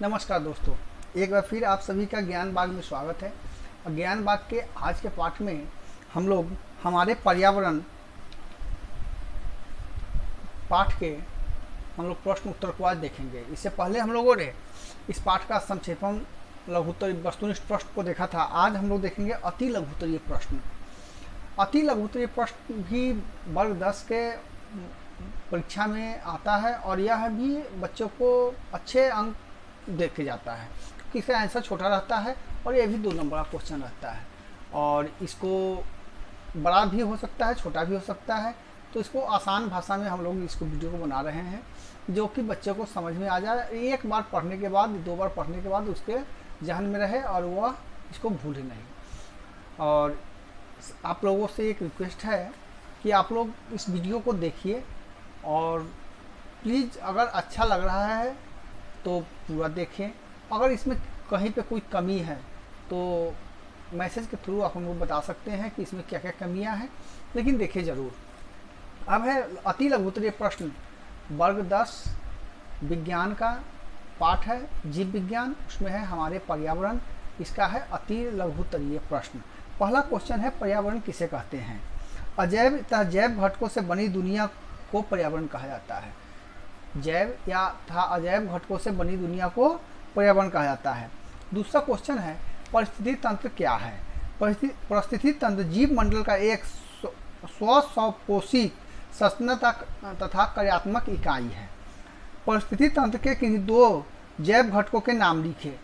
नमस्कार दोस्तों, एक बार फिर आप सभी का ज्ञान बाग में स्वागत है। और ज्ञान बाग के आज के पाठ में हम लोग हमारे पर्यावरण पाठ के हम लोग प्रश्न उत्तर को आज देखेंगे। इससे पहले हम लोगों ने इस पाठ का संक्षेपण लघुत्तरीय वस्तुनिष्ठ प्रश्न को देखा था। आज हम लोग देखेंगे अति लघुत्तरीय प्रश्न। अति लघुत्तरीय प्रश्न भी वर्ग 10 के परीक्षा में आता है और यह भी बच्चों को अच्छे अंक देखे जाता है क्योंकि इसका आंसर छोटा रहता है और ये भी 2 नंबर का क्वेश्चन रहता है और इसको बड़ा भी हो सकता है, छोटा भी हो सकता है। तो इसको आसान भाषा में हम लोग इसको वीडियो को बना रहे हैं जो कि बच्चों को समझ में आ जाए। एक बार पढ़ने के बाद, 2 बार पढ़ने के बाद उसके जहन में रहे और वह इसको भूले नहीं। और आप लोगों से एक रिक्वेस्ट है कि आप लोग इस वीडियो को देखिए और प्लीज़ अगर अच्छा लग रहा है तो पूरा देखें। अगर इसमें कहीं पे कोई कमी है तो मैसेज के थ्रू आप हमको बता सकते हैं कि इसमें क्या क्या कमियां हैं, लेकिन देखिए ज़रूर। अब है अति लघुत्तरीय प्रश्न, वर्ग 10 विज्ञान का पाठ है, जीव विज्ञान, उसमें है हमारे पर्यावरण। इसका है अति लघुत्तरीय प्रश्न। पहला क्वेश्चन है, पर्यावरण किसे कहते हैं? अजैव तथा जैव घटकों से बनी दुनिया को पर्यावरण कहा जाता है। जैव या तथा अजैव घटकों से बनी दुनिया को पर्यावरण कहा जाता है। दूसरा क्वेश्चन है, परिस्थिति तंत्र क्या है? परिस्थिति तंत्र जीव मंडल का एक स्वपोषी सचना तथा कार्यात्मक इकाई है। परिस्थिति तंत्र के किन्हीं 2 जैव घटकों के नाम लिखे।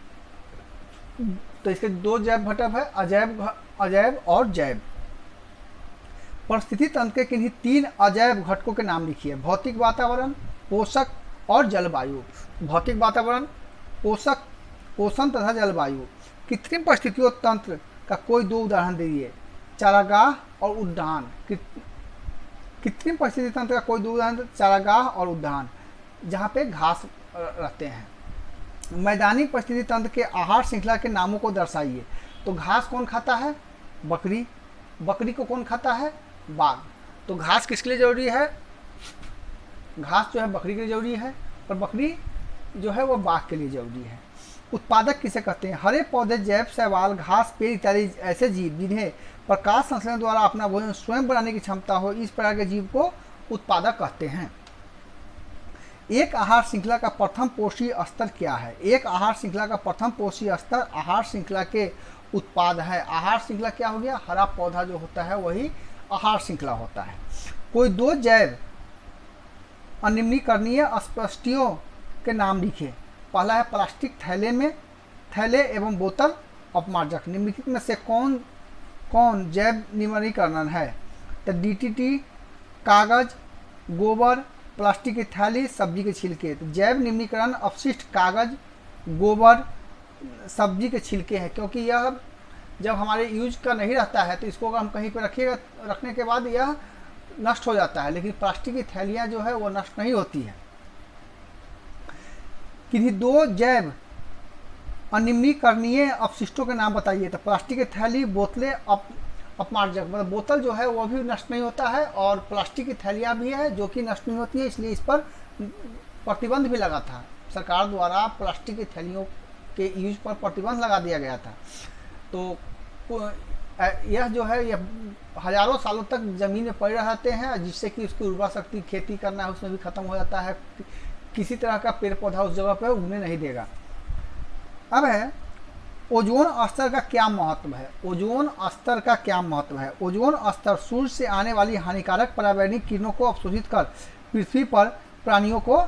तो इसके 2 जैव घटक है, अजैव और जैव। परिस्थिति तंत्र के किन्हीं 3 अजैव घटकों के नाम लिखिए। भौतिक वातावरण, पोषक और जलवायु। भौतिक वातावरण, पोषक, पोषण तथा जलवायु। कृत्रिम परिस्थितियों तंत्र का कोई 2 उदाहरण दीजिए। चारागाह और उद्यान। कृत्रिम परिस्थिति तंत्र का कोई 2 उदाहरण, चारागाह और उद्यान, जहाँ पे घास रहते हैं। मैदानी परिस्थिति तंत्र के आहार श्रृंखला के नामों को दर्शाइए। तो घास कौन खाता है? बकरी। बकरी को कौन खाता है? बाघ। तो घास किसके लिए जरूरी है? घास जो है बकरी के लिए जरूरी है और बकरी जो है वो बाघ के लिए जरूरी है। उत्पादक किसे कहते हैं? हरे पौधे, जैव शैवाल, घास, पेड़ इत्यादि ऐसे जीव जिन्हें प्रकाश संश्लेषण द्वारा अपना भोजन स्वयं बनाने की क्षमता हो, इस प्रकार के जीव को उत्पादक कहते हैं। एक आहार श्रृंखला का प्रथम पोषी स्तर क्या है? एक आहार श्रृंखला का प्रथम पोषी स्तर आहार श्रृंखला के उत्पाद है। आहार श्रृंखला क्या हो गया? हरा पौधा जो होता है वही आहार श्रृंखला होता है। कोई 2 जैव अनिम्नीकरणीय अपशिष्टों के नाम लिखे। पहला है प्लास्टिक थैले एवं बोतल अपमार्जक। निम्नलिखित में से कौन कौन जैव निम्नीकरण है? तो DDT, कागज, गोबर, प्लास्टिक की थैली, सब्जी के छिलके। तो जैव निम्नीकरण अपशिष्ट कागज, गोबर, सब्जी के छिलके हैं, क्योंकि यह जब हमारे यूज का नहीं रहता है तो इसको अगर हम कहीं पर रखिएगा, रखने के बाद यह नष्ट हो जाता है, लेकिन प्लास्टिक की थैलियाँ जो है वो नष्ट नहीं होती है। किन्हीं 2 जैव अनिम्नीकरणीय अपशिष्टों के नाम बताइए। तो प्लास्टिक की थैली, बोतलें, अपमार्जक। मतलब बोतल जो है वो भी नष्ट नहीं होता है और प्लास्टिक की थैलियाँ भी है जो कि नष्ट नहीं होती है, इसलिए इस पर प्रतिबंध भी लगा था। सरकार द्वारा प्लास्टिक की थैलियों के यूज पर प्रतिबंध लगा दिया गया था। तो यह जो है यह हजारों सालों तक ज़मीन में पड़े रहते हैं, जिससे कि उसकी उर्वरा शक्ति, खेती करना है उसमें भी ख़त्म हो जाता है। किसी तरह का पेड़ पौधा उस जगह पर उगने नहीं देगा। अब है ओजोन स्तर का क्या महत्व है? ओजोन स्तर का क्या महत्व है? ओजोन स्तर सूर्य से आने वाली हानिकारक पराबैंगनी किरणों को अवशोषित कर पृथ्वी पर प्राणियों को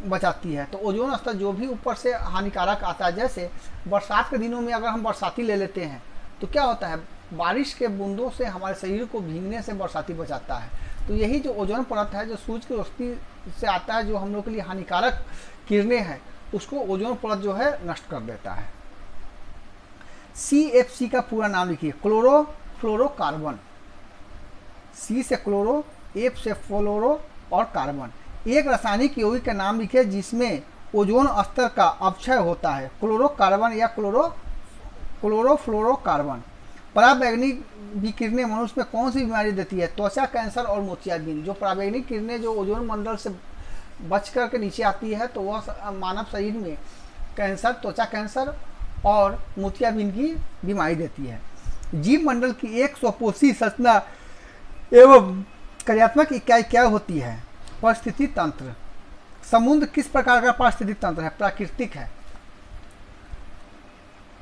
बचाती है। तो ओजोन स्तर जो भी ऊपर से हानिकारक आता है, जैसे बरसात के दिनों में अगर हम बरसाती ले लेते हैं तो क्या होता है, बारिश के बूंदों से हमारे शरीर को भीगने से बरसाती बचाता है। तो यही जो ओजोन परत है, जो सूरज की रोशनी से आता है, जो हम लोग के लिए हानिकारक किरणें हैं, उसको ओजोन परत जो है नष्ट कर देता है। CFC का पूरा नाम लिखिए। क्लोरोफ्लोरोकार्बन। C से क्लोरो, F से फ्लोरो और कार्बन। एक रासायनिक यौगिक का नाम लिखिए जिसमें ओजोन स्तर का अपक्षय होता है। क्लोरोकार्बन या क्लोरोफ्लोरोकार्बन। पराबैंगनी विकिरणें मनुष्य में कौन सी बीमारी देती है? त्वचा कैंसर और मोतियाबिंद। जो पराबैंगनी किरणें जो ओजोन मंडल से बच कर के नीचे आती है तो वह मानव शरीर में कैंसर, त्वचा कैंसर और मोतियाबिंद की बीमारी देती है। जीव मंडल की एक स्वपोषी संरचना एवं कार्यात्मक इकाई क्या होती है? परिस्थिति तंत्र। समुद्र किस प्रकार का पारिस्थितिक तंत्र है? प्राकृतिक है।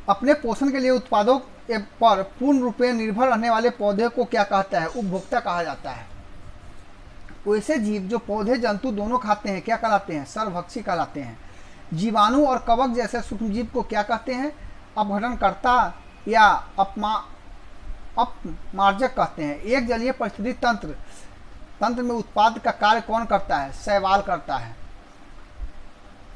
अपने पोषण के लिए उत्पादों पर पूर्ण रूप में निर्भर रहने वाले पौधे को क्या कहता है? उपभोक्ता कहा जाता है। वैसे जीव जो पौधे जंतु दोनों खाते हैं क्या कहलाते हैं? सर्वभक्षी कहलाते हैं। जीवाणु और कवक जैसे सूक्ष्मजीव को क्या कहते हैं? अपघटनकर्ता या अपमार्जक कहते हैं। एक जलीय परिस्थितिक तंत्र में उत्पाद का कार्य कौन करता है? शैवाल करता है।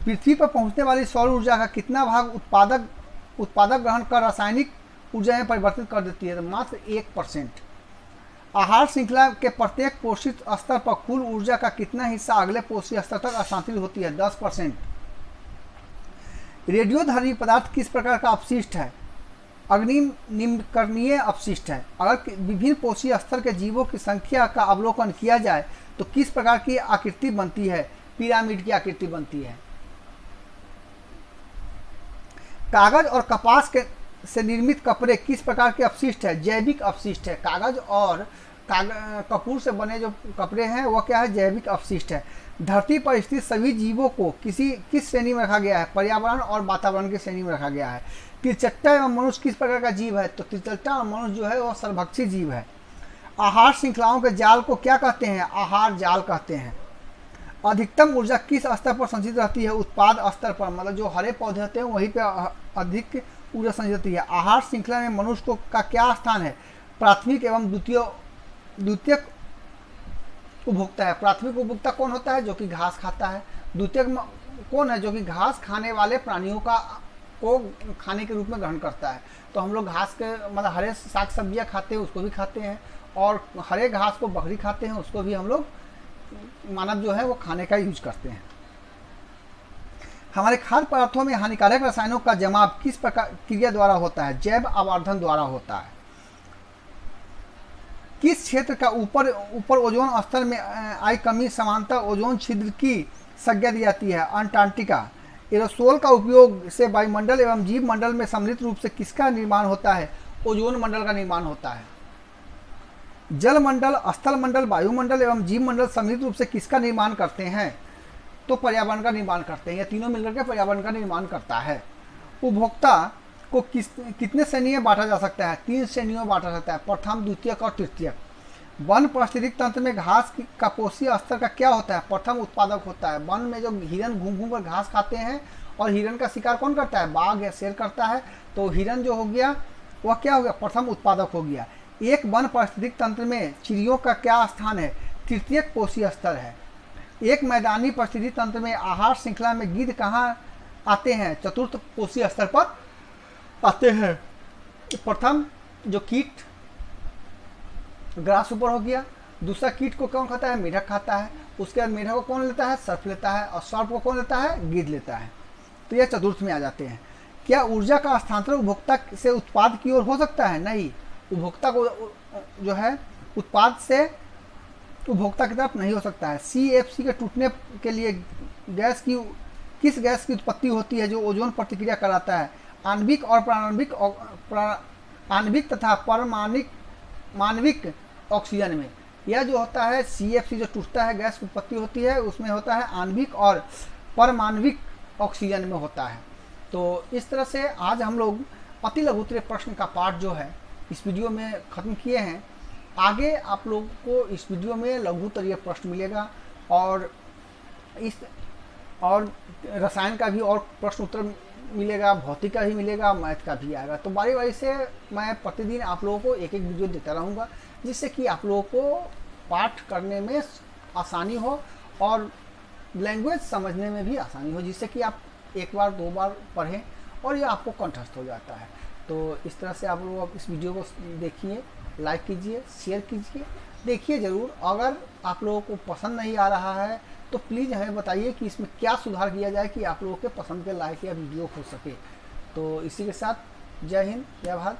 पृथ्वी पर पहुंचने वाली सौर ऊर्जा का कितना भाग उत्पादक ग्रहण कर रासायनिक ऊर्जा में परिवर्तित कर देती है? तो मात्र 1%। आहार श्रृंखला के प्रत्येक पोषित स्तर पर कुल ऊर्जा का कितना हिस्सा अगले पोषित स्तर तक हस्तांतरित होती है? 10%। रेडियोधर्मी पदार्थ किस प्रकार का अपशिष्ट है? अग्नि निम्नकरणीय अपशिष्ट है। अगर विभिन्न पोषीय स्तर के जीवों की संख्या का अवलोकन किया जाए तो किस प्रकार की आकृति बनती है? पिरामिड की आकृति बनती है। कागज और कपास से निर्मित कपड़े किस प्रकार के अपशिष्ट है? जैविक अपशिष्ट है। कागज और कपूर से बने जो कपड़े हैं वह क्या है? जैविक अपशिष्ट है। धरती पर स्थित सभी जीवों को किस श्रेणी में रखा गया है? पर्यावरण और वातावरण की श्रेणी में रखा गया है। त्रिचट्टा एवं मनुष्य किस प्रकार का जीव है? तो त्रिचट्टा और मनुष्य जो है वह सर्वभक्षी जीव है। आहार श्रृंखलाओं के जाल को क्या कहते हैं? आहार जाल कहते हैं। अधिकतम ऊर्जा किस स्तर पर संचित रहती है? उत्पाद स्तर पर, मतलब जो हरे पौधे होते हैं वहीं पे अधिक ऊर्जा संचित रहती है। आहार श्रृंखला में मनुष्य का क्या स्थान है? प्राथमिक एवं द्वितीयक उपभोक्ता है। प्राथमिक उपभोक्ता कौन होता है? जो कि घास खाता है। द्वितीयक कौन है? जो कि घास खाने वाले प्राणियों को खाने के रूप में ग्रहण करता है। तो हम लोग घास के मतलब हरे साग सब्जियां खाते हैं, उसको भी खाते हैं, और हरे घास को बकरी खाते हैं, उसको भी हम लोग मानव जो है वो खाने का यूज करते हैं। हमारे खाद्य पदार्थों में हानिकारक रसायनों का जमाव किस प्रकार क्रिया द्वारा होता है? जैव आवर्धन द्वारा होता है। किस क्षेत्र का ऊपर ओजोन स्तर में आई कमी समांतर ओजोन छिद्र की संज्ञा दी जाती है? अंटार्कटिका। एरोसोल का उपयोग से वायुमंडल एवं जीव मंडल में सम्मिलित रूप से किसका निर्माण होता है? ओजोन मंडल का निर्माण होता है। जल मंडल, स्थल मंडल, वायुमंडल एवं जीव मंडल सम्मिलित रूप से किसका निर्माण करते हैं? तो पर्यावरण का निर्माण करते हैं। ये तीनों मिलकर के पर्यावरण का निर्माण करता है। उपभोक्ता को कितने श्रेणी में बांटा जा सकता है? 3 श्रेणियों में बांटा सकता है, प्रथम, द्वितीयक और तृतीयक। वन पारिस्थितिक तंत्र में घास का पोषीय स्तर का क्या होता है? प्रथम उत्पादक होता है। वन में जो हिरन घूम घूम कर घास खाते हैं, और हिरन का शिकार कौन करता है? बाघ या शेर करता है। तो हिरन जो हो गया वह क्या हो गया? प्रथम उत्पादक हो गया। एक वन पारिस्थितिक तंत्र में चिड़ियों का क्या स्थान है? तृतीयक पोषीय स्तर है। एक मैदानी पारिस्थितिक तंत्र में आहार श्रृंखला में गिद्ध कहाँ आते हैं? चतुर्थ पोषीय स्तर पर आते हैं। प्रथम जो कीट ग्रास ऊपर हो गया। दूसरा कीट को कौन खाता है? मेढक खाता है। उसके बाद मेढक को कौन लेता है? सर्प लेता है। और सर्प को कौन लेता है? गिद्ध लेता है। तो यह चतुर्थ में आ जाते हैं। क्या ऊर्जा का हस्तांतरण उपभोक्ता से उत्पाद की ओर हो सकता है? नहीं। उपभोक्ता को जो है उत्पाद से उपभोक्ता की तरफ नहीं हो सकता है। CFC के टूटने के लिए किस गैस की उत्पत्ति होती है जो ओजोन प्रतिक्रिया कराता है? आणविक और आणविक तथा मानविक ऑक्सीजन में। यह जो होता है CFC जो टूटता है, गैस की उत्पत्ति होती है, उसमें होता है आणविक और परमाणविक ऑक्सीजन में होता है। तो इस तरह से आज हम लोग अति लघुत्तरीय प्रश्न का पाठ जो है इस वीडियो में ख़त्म किए हैं। आगे आप लोगों को इस वीडियो में लघुत्तरीय प्रश्न मिलेगा, और रसायन का भी और प्रश्न उत्तर मिलेगा, भौतिक का भी मिलेगा, मैथ का भी आएगा। तो बारी बारी से मैं प्रतिदिन आप लोगों को एक एक वीडियो देता रहूँगा, जिससे कि आप लोगों को पाठ करने में आसानी हो और लैंग्वेज समझने में भी आसानी हो, जिससे कि आप एक बार 2 बार पढ़ें और ये आपको कंठस्थ हो जाता है। तो इस तरह से आप लोग इस वीडियो को देखिए, लाइक कीजिए, शेयर कीजिए, देखिए ज़रूर। अगर आप लोगों को पसंद नहीं आ रहा है तो प्लीज़ हमें बताइए कि इसमें क्या सुधार किया जाए कि आप लोगों के पसंद के लायक या वीडियो हो सके। तो इसी के साथ जय हिंद, जय भारत।